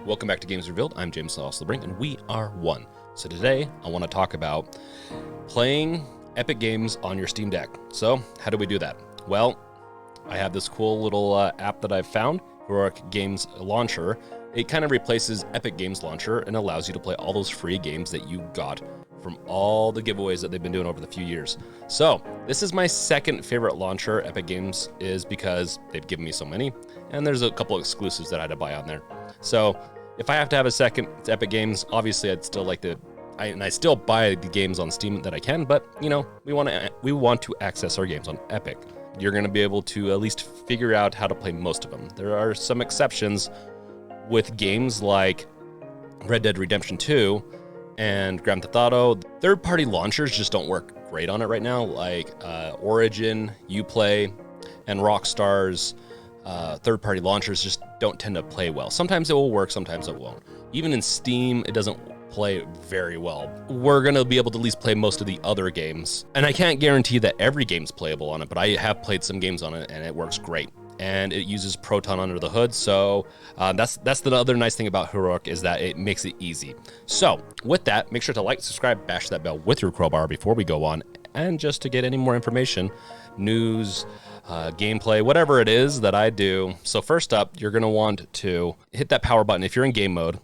Welcome back to Games Revealed. I'm James LeBrink, and we are one. So today, I want to talk about playing Epic games on your Steam Deck. So, how do we do that? Well, I have this cool little app that I've found, Heroic Games Launcher. It kind of replaces Epic Games Launcher and allows you to play all those free games that you got from all the giveaways that they've been doing over the few years. So, this is my second favorite launcher, Epic Games, is because they've given me so many, and there's a couple of exclusives that I had to buy on there. So, if I have to have a second, it's Epic Games. Obviously, I'd still like to, I still buy the games on Steam that I can, but you know, we want to access our games on Epic. You're going to be able to at least figure out how to play most of them. There are some exceptions with games like Red Dead Redemption 2 and Grand Theft Auto. Third-party launchers just don't work great on it right now, like Origin, Uplay, and Rockstar's third-party launchers just don't tend to play well. Sometimes it will work, sometimes it won't. Even in Steam, it doesn't play very well. We're going to be able to at least play most of the other games. And I can't guarantee that every game's playable on it, but I have played some games on it, and it works great. And it uses Proton under the hood, so that's the other nice thing about Heroic, is that it makes it easy. So, with that, make sure to like, subscribe, bash that bell with your crowbar before we go on, and just to get any more information, news, gameplay, whatever it is that I do. So first up, you're going to want to hit that power button if you're in game mode,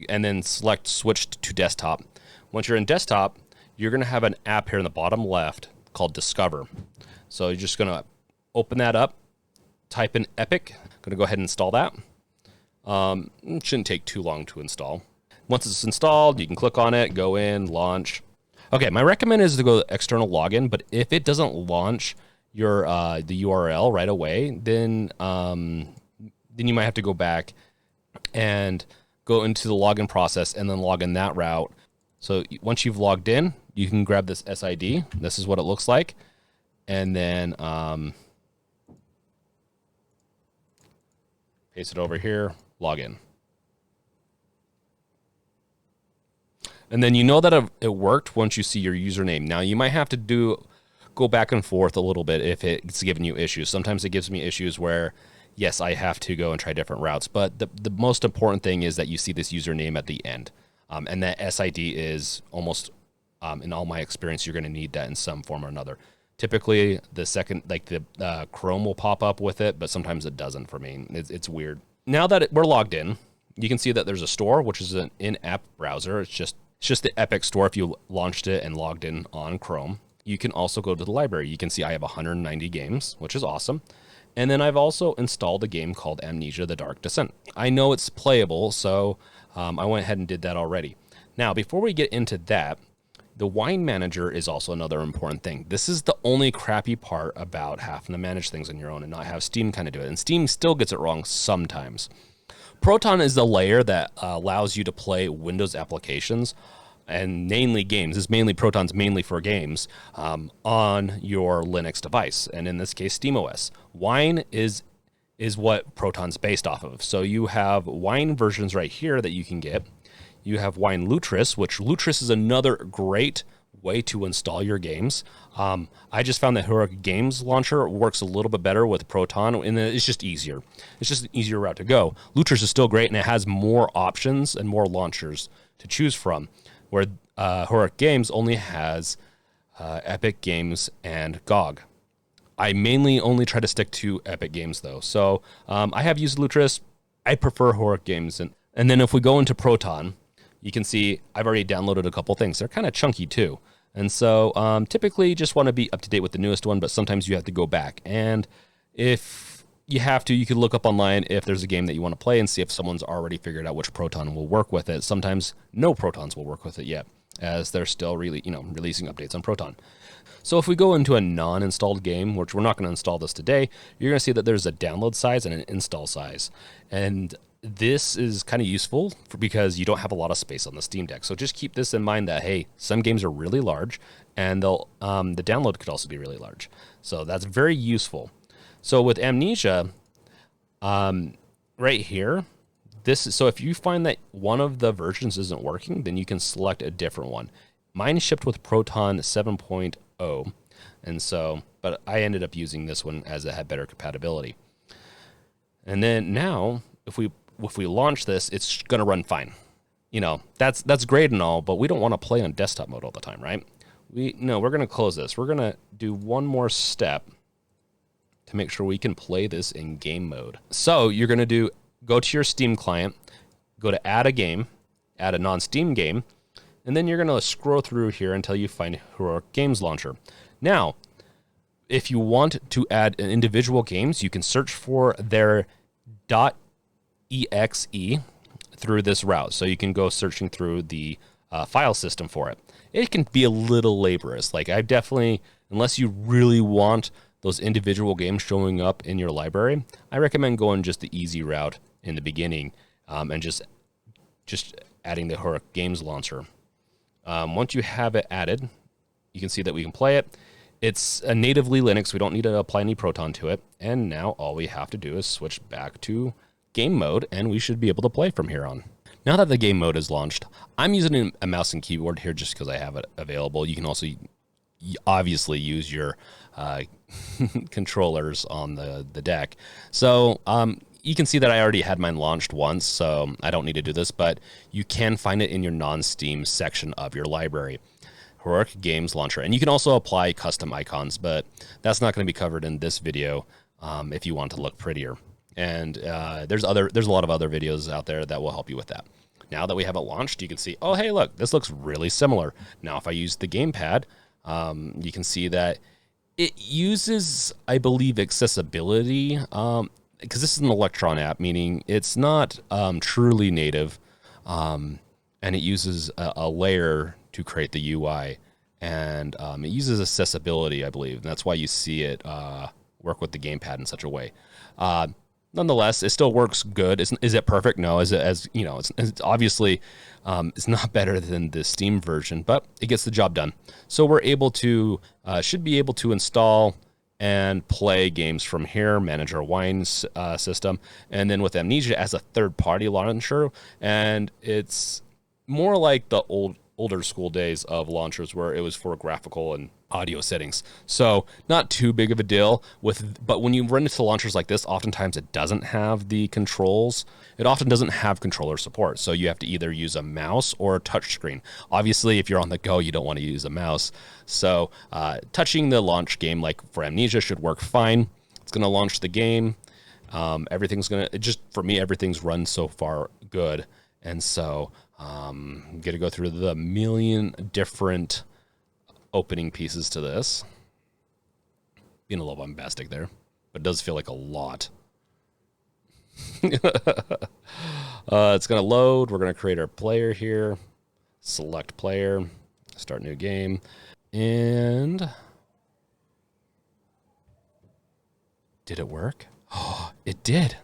and then select switch to desktop. Once you're in desktop, you're going to have an app here in the bottom left called Discover. So you're just going to open that up, type in Epic. I'm going to go ahead and install that. It shouldn't take too long to install. Once it's installed, you can click on it, go in, launch. Okay, my recommend is to go to external login, but if it doesn't launch your the URL right away, then you might have to go back and go into the login process and then log in that route. So once you've logged in, you can grab this SID. This is what it looks like, and then paste it over here, log in. And then you know that it worked once you see your username. Now you might have to go back and forth a little bit if it's giving you issues. Sometimes it gives me issues where, yes, I have to go and try different routes. But the most important thing is that you see this username at the end. And that SID is almost, in all my experience, you're going to need that in some form or another. Typically, the second, like the Chrome will pop up with it, but sometimes it doesn't for me. It's weird. Now that we're logged in, you can see that there's a store, which is an in-app browser. It's just the Epic Store if you launched it and logged in on Chrome. You can also go to the library. You can see I have 190 games, which is awesome. And then I've also installed a game called Amnesia: The Dark Descent. I know it's playable, so I went ahead and did that already. Now, before we get into that, the wine manager is also another important thing. This is the only crappy part about having to manage things on your own and not have Steam kind of do it. And Steam still gets it wrong sometimes. Proton is the layer that allows you to play Windows applications and mainly games. It's mainly Proton's mainly for games on your Linux device, and in this case, SteamOS. Wine is what Proton's based off of. So you have Wine versions right here that you can get. You have Wine Lutris, which Lutris is another great way to install your games. I just found that Heroic Games Launcher works a little bit better with Proton, and it's just easier. It's just an easier route to go. Lutris is still great, and it has more options and more launchers to choose from, where Heroic Games only has Epic Games and GOG. I mainly only try to stick to Epic Games, though. So I have used Lutris. I prefer Heroic Games. And then if we go into Proton, you can see I've already downloaded a couple things. They're kind of chunky, too. And so typically you just want to be up to date with the newest one, but sometimes you have to go back. And if you have to, you can look up online if there's a game that you want to play and see if someone's already figured out which Proton will work with it. Sometimes no Protons will work with it yet, as they're still really, releasing updates on Proton. So if we go into a non-installed game, which we're not going to install this today, you're going to see that there's a download size and an install size. And this is kind of useful because you don't have a lot of space on the Steam Deck. So just keep this in mind that, hey, some games are really large, and the download could also be really large. So that's very useful. So with Amnesia, right here, so if you find that one of the versions isn't working, then you can select a different one. Mine shipped with Proton 7.0, and so, but I ended up using this one as it had better compatibility. And then now, if we if we launch this, it's going to run fine. You know, that's great and all, but we don't want to play on desktop mode all the time, right? We're going to close this. We're going to do one more step to make sure we can play this in game mode. So you're going to go to your Steam client, go to add a game, add a non-Steam game, and then you're going to scroll through here until you find Heroic Games Launcher. Now, if you want to add individual games, you can search for their .exe through this route. So you can go searching through the file system for it. It can be a little laborious. Like, I definitely, unless you really want those individual games showing up in your library, I recommend going just the easy route in the beginning, and just adding the Heroic Games Launcher. Once you have it added, you can see that we can play it. It's a natively Linux. We don't need to apply any Proton to it. And now all we have to do is switch back to game mode, and we should be able to play from here on. Now that the game mode is launched, I'm using a mouse and keyboard here just because I have it available. You can also obviously use your controllers on the deck. So you can see that I already had mine launched once, so I don't need to do this, but you can find it in your non-Steam section of your library. Heroic Games Launcher. And you can also apply custom icons, but that's not going to be covered in this video if you want to look prettier. And there's a lot of other videos out there that will help you with that. Now that we have it launched, you can see, oh, hey, look, this looks really similar. Now, if I use the gamepad, you can see that it uses, I believe, accessibility, because this is an Electron app, meaning it's not truly native, and it uses a layer to create the UI, and it uses accessibility, I believe, and that's why you see it work with the gamepad in such a way. Nonetheless, it still works good. Is it perfect? No. It's obviously it's not better than the Steam version, but it gets the job done. So we're able to should be able to install and play games from here, manage our wine system, and then with Amnesia as a third-party launcher, and it's more like the older school days of launchers where it was for graphical and audio settings. So not too big of a deal but when you run into launchers like this, oftentimes it doesn't have the controls. It often doesn't have controller support. So you have to either use a mouse or a touch screen. Obviously, if you're on the go, you don't want to use a mouse. So touching the launch game, like for Amnesia, should work fine. It's going to launch the game. Everything's run so far good. And so I'm going to go through the million different opening pieces to this. Being a little bombastic there, but it does feel like a lot. It's going to load. We're going to create our player here. Select player. Start new game. And did it work? Oh, it did.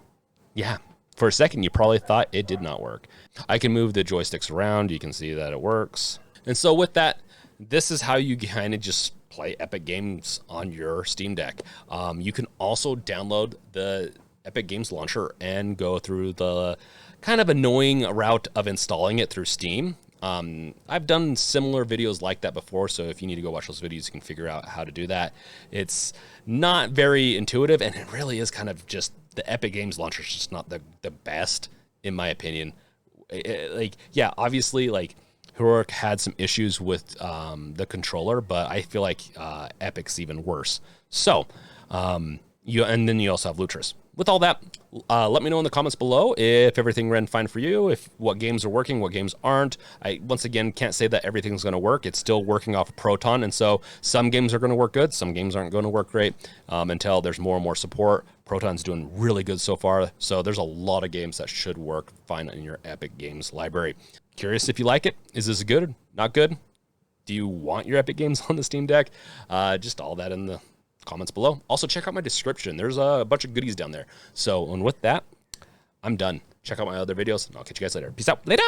Yeah. For a second, you probably thought it did not work. I can move the joysticks around. You can see that it works. And so with that, this is how you kind of just play Epic Games on your Steam Deck. You can also download the Epic Games Launcher and go through the kind of annoying route of installing it through Steam. I've done similar videos like that before, so if you need to go watch those videos, you can figure out how to do that. It's not very intuitive, and it really is kind of just the Epic Games Launcher is just not the best, in my opinion. Obviously, Heroic had some issues with the controller, but I feel like Epic's even worse. So, and then you also have Lutris. With all that, let me know in the comments below if everything ran fine for you, if what games are working, what games aren't. I, once again, can't say that everything's going to work. It's still working off of Proton, and so some games are going to work good, some games aren't going to work great until there's more and more support. Proton's doing really good so far, so there's a lot of games that should work fine in your Epic Games library. Curious if you like it. Is this good? Not good? Do you want your Epic Games on the Steam Deck? Just all that in the comments below. Also, check out my description. There's a bunch of goodies down there. So, and with that, I'm done. Check out my other videos, and I'll catch you guys later. Peace out. Later!